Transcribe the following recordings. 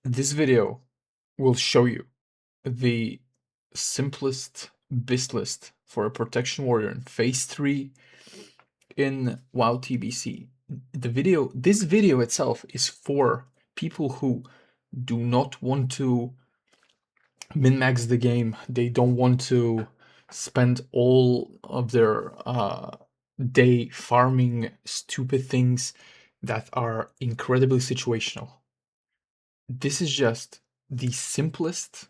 This video will show you the simplest BIS list for a protection warrior in phase 3 in WoW TBC. This video itself is for people who do not want to min-max the game. They don't want to spend all of their day farming stupid things that are incredibly situational. This is just the simplest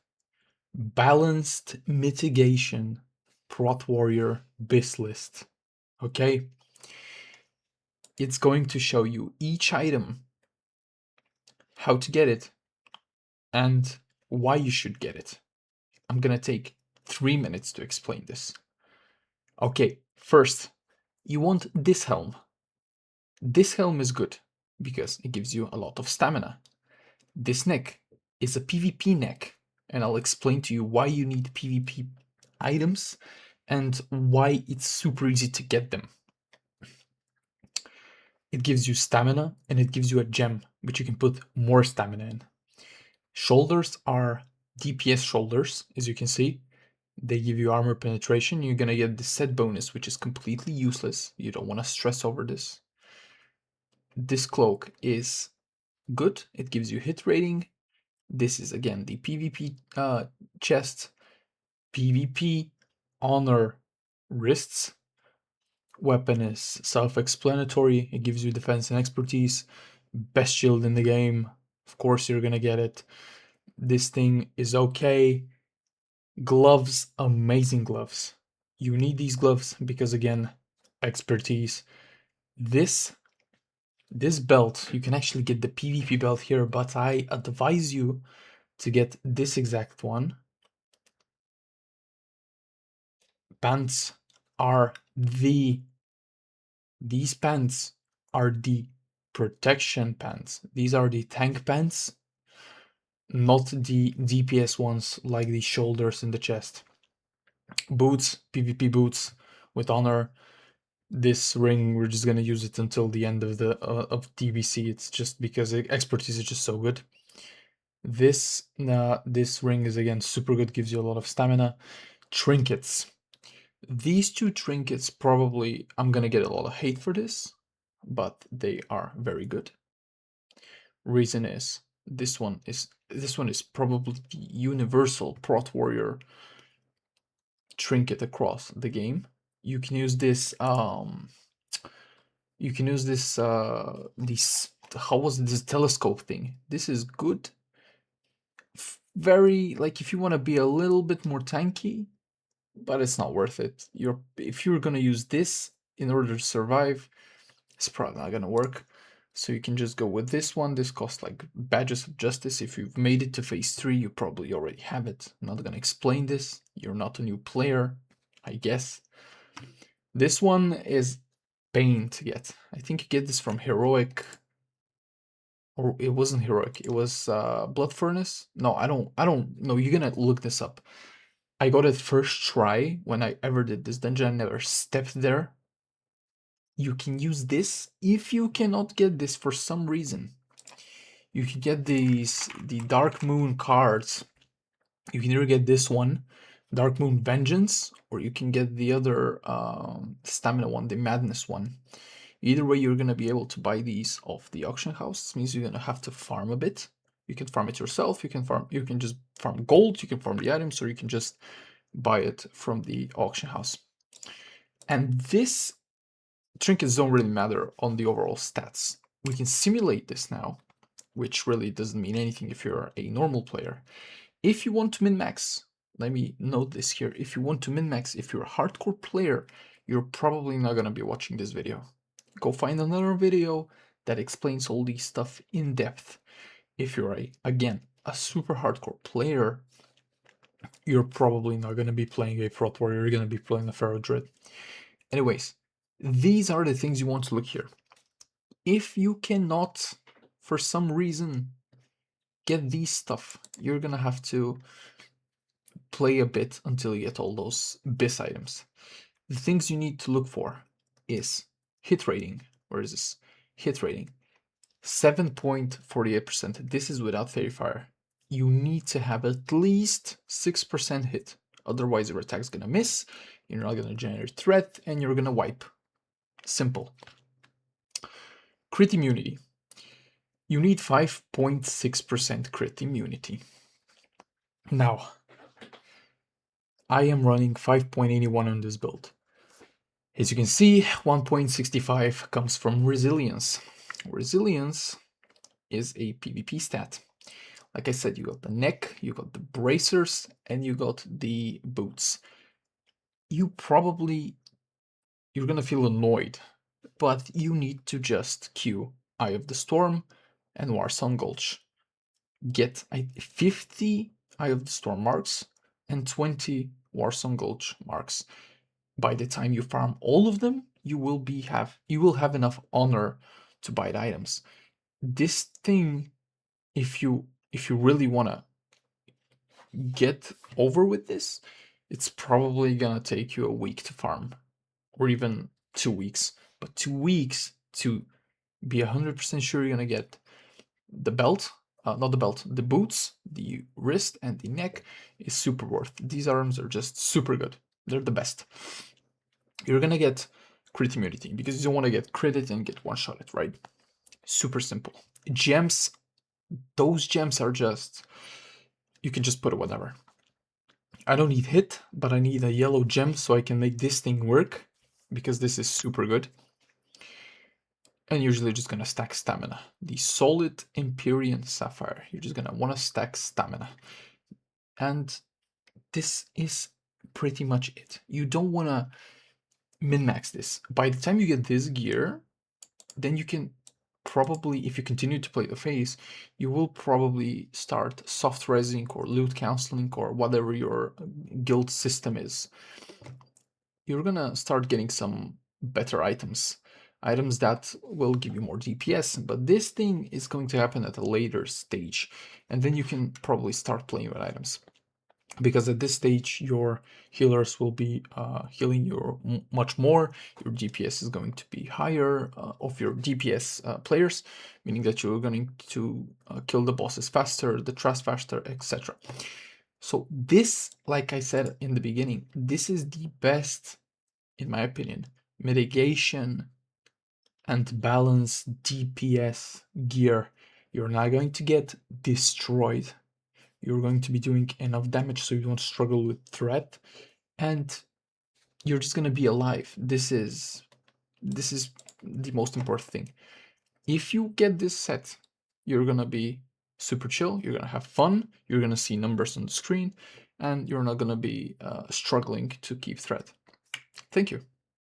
balanced mitigation prot warrior BIS list. Okay, it's going to show you each item, how to get it, and why you should get it. I'm gonna take 3 minutes to explain this. Okay, first, you want this helm. This helm is good because it gives you a lot of stamina. This neck is a PvP neck, and I'll explain to you why you need PvP items and why it's super easy to get them. It gives you stamina and it gives you a gem, which you can put more stamina in. Shoulders are DPS shoulders, as you can see. They give you armor penetration. You're gonna get the set bonus, which is completely useless. You don't want to stress over this. This cloak is good. It gives you hit rating. This is again the PvP chest. PvP honor wrists. Weapon is self-explanatory. It gives you defense and expertise. Best shield in the game. Of course you're gonna get it. This thing is okay. Gloves, amazing gloves. You need these gloves because again, expertise. This belt, you can actually get the PvP belt here, but I advise you to get this exact one. Pants are these pants are the protection pants. These are the tank pants, not the DPS ones like the shoulders and the chest. Boots, PvP boots with honor. This ring, we're just gonna use it until the end of the of TBC. It's just because expertise is just so good. This ring is again super good, gives you a lot of stamina. Trinkets. These two trinkets, probably I'm gonna get a lot of hate for this, but they are very good. Reason is this one is probably the universal prot warrior trinket across the game. You can use this how was this telescope thing? This is good. Very, like, if you want to be a little bit more tanky, but it's not worth it. If you're gonna use this in order to survive, it's probably not gonna work. So you can just go with this one. This costs like badges of justice. If you've made it to phase 3, you probably already have it. I'm not gonna explain this. You're not a new player, I guess. This one is pain to get. I think you get this from heroic, or it wasn't heroic. It was blood furnace. No, I don't know. You're gonna look this up. I got it first try when I ever did this dungeon. I never stepped there. You can use this if you cannot get this for some reason. You can get the Dark Moon cards. You can either get this one, Dark Moon Vengeance, or you can get the other stamina one, the Madness one. Either way, you're gonna be able to buy these off the auction house. This means you're gonna have to farm a bit. You can farm it yourself. You can just farm gold. You can farm the items, or you can just buy it from the auction house. And this trinkets don't really matter on the overall stats. We can simulate this now, which really doesn't mean anything if you're a normal player. If you want to min-max, let me note this here. If you want to min-max, if you're a hardcore player, you're probably not going to be watching this video. Go find another video that explains all these stuff in depth. If you're again a super hardcore player, you're probably not going to be playing a prot warrior. You're going to be playing a Pharaoh Druid. Anyways, these are the things you want to look here. If you cannot, for some reason, get these stuff, you're gonna have to play a bit until you get all those BIS items. The things you need to look for is hit rating. Where is this? Hit rating. 7.48%. This is without Verifier. You need to have at least 6% hit. Otherwise, your attack's gonna miss, you're not gonna generate threat, and you're gonna wipe. Simple. Crit immunity. You need 5.6% crit immunity. Now, I am running 5.81 on this build. As you can see, 1.65 comes from resilience. Resilience is a PvP stat. Like I said, you got the neck, you got the bracers, and you got the boots. You're gonna feel annoyed, but you need to just queue Eye of the Storm and Warsong Gulch. Get 50 Eye of the Storm marks and 20 Warsong Gulch marks. By the time you farm all of them, you will have enough honor to buy the items. This thing, if you really wanna get over with this, it's probably gonna take you a week to farm, or even 2 weeks. But 2 weeks to be 100% sure you're gonna get the belt, not the belt, the boots, the wrist, and the neck is super worth. These arms are just super good. They're the best. You're gonna get crit immunity because you don't want to get critted and get one-shotted, right? Super simple. Gems, those gems are just, you can just put it whatever. I don't need hit, but I need a yellow gem so I can make this thing work, because this is super good. And usually just gonna stack stamina. The solid Empyrean Sapphire, you're just gonna want to stack stamina. And this is pretty much it. You don't want to min-max this. By the time you get this gear, then you can probably, if you continue to play the phase, you will probably start soft resing or loot counseling or whatever your guild system is. You're gonna start getting some better items that will give you more DPS, but this thing is going to happen at a later stage, and then you can probably start playing with items. Because at this stage, your healers will be healing you much more. Your DPS is going to be higher of your DPS players, meaning that you're going to kill the bosses faster, the trust faster, etc. So this, like I said in the beginning, this is the best, in my opinion, mitigation and balance DPS gear. You're not going to get destroyed. You're going to be doing enough damage so you don't struggle with threat, and you're just going to be alive. This is the most important thing. If you get this set, you're going to be super chill, you're going to have fun, you're going to see numbers on the screen, and you're not going to be struggling to keep threat. Thank you.